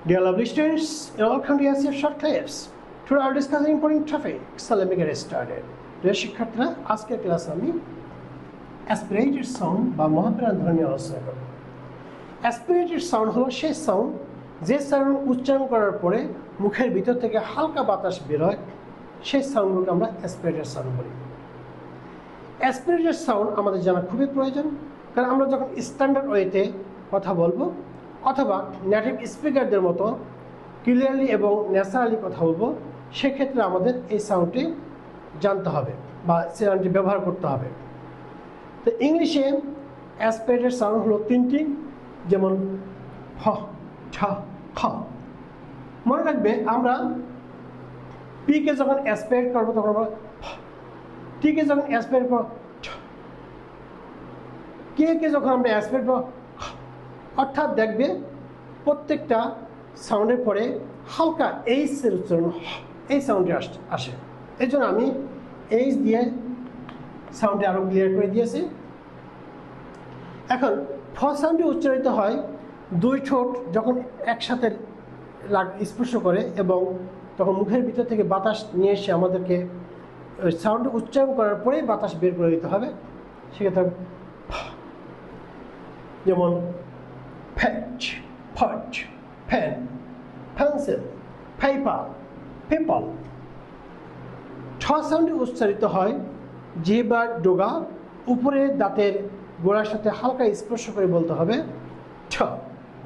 Dear lovely students, welcome to ASF Short Clips. Today I will discuss an important topic, so let me get started. Dear শিক্ষার্থীরা, আজকের ক্লাসে আমি aspirated sound বা মহাপ্রাণ ধ্বনি নিয়ে আলোচনা করব। অ্যাসপিরেটেড সাউন্ড হলো সেই সাউন্ড যে সাউন্ড উচ্চারণ করার পরে মুখের ভিতর থেকে হালকা বাতাস বের হয়, সেই সাউন্ডগুলোকে আমরা অ্যাসপিরেটেড সাউন্ড বলি। অ্যাসপিরেটেড সাউন্ড আমাদের জানা খুবই প্রয়োজন, কারণ আমরা যখন স্ট্যান্ডার্ড ওয়েতে কথা বলবো অথবা নেটিভ স্পিকারদের মতো ক্লিয়ারলি এবং ন্যাচারালি কথা বলবো, সেক্ষেত্রে আমাদের এই সাউন্ডটি জানতে হবে বা সাউন্ডটি ব্যবহার করতে হবে। তো ইংলিশে অ্যাসপিরেটেড সাউন্ড হলো তিনটি, যেমন হ, ঠ, খ। মনে রাখবে, আমরা পিকে যখন অ্যাসপিরেট করবো তখন আমরা টিকে যখন অ্যাসপিরেট করবো, কে যখন আমরা অ্যাসপিরেট করবো, অর্থাৎ দেখবে প্রত্যেকটা সাউন্ডের পরে হালকা এইচের উচ্চারণ, এই সাউন্ডে আসে। এই জন্য আমি এইচ দিয়ে সাউন্ডে আরও ক্লিয়ার করে দিয়েছি। এখন ফ সাউন্ডে উচ্চারিত হয় দুই ঠোঁট যখন একসাথে স্পর্শ করে এবং তখন মুখের ভিতর থেকে বাতাস নিয়ে এসে আমাদেরকে সাউন্ড উচ্চারণ করার পরেই বাতাস বের করে দিতে হবে। সেক্ষেত্রে যেমন ফ্যাচ, ফট, ফ্যান, পেন্সিল, পেপার, পিপল। ঠ সাউন্ডে উচ্চারিত হয় জিহ্বার ডোগা উপরে দাঁতের গোড়ার সাথে হালকা স্পর্শ করে বলতে হবে ঠ,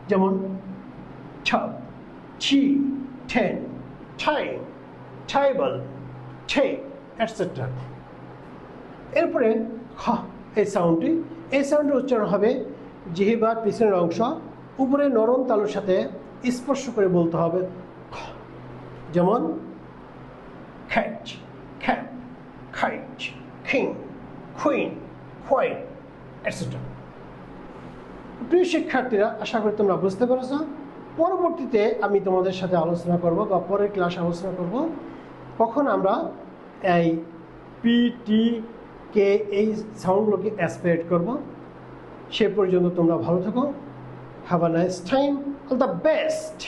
যেমন ছ, ছি, ঠেন, ঠাই, ঠাইবল, ঠে, এটসেট্রা। এরপরে খ এই সাউন্ডের উচ্চারণ হবে জিহ্বার পিছনের অংশ উপরে নরম তালুর সাথে স্পর্শ করে বলতে হবে, যেমন খ্যাচ, খ্যাপ, খাইচ, খিং, খুইন, খোয়াইন, এটসেট্রা। প্রিয় শিক্ষার্থীরা, আশা করি তোমরা বুঝতে পেরেছ। পরবর্তীতে আমি তোমাদের সাথে আলোচনা করব বা পরের ক্লাসে আলোচনা করব কখন আমরা এই পি, টি, কে এই সাউন্ডগুলোকে অ্যাসপিরেট করব। সে পর্যন্ত তোমরা ভালো থাকো। Have a nice time, all the best.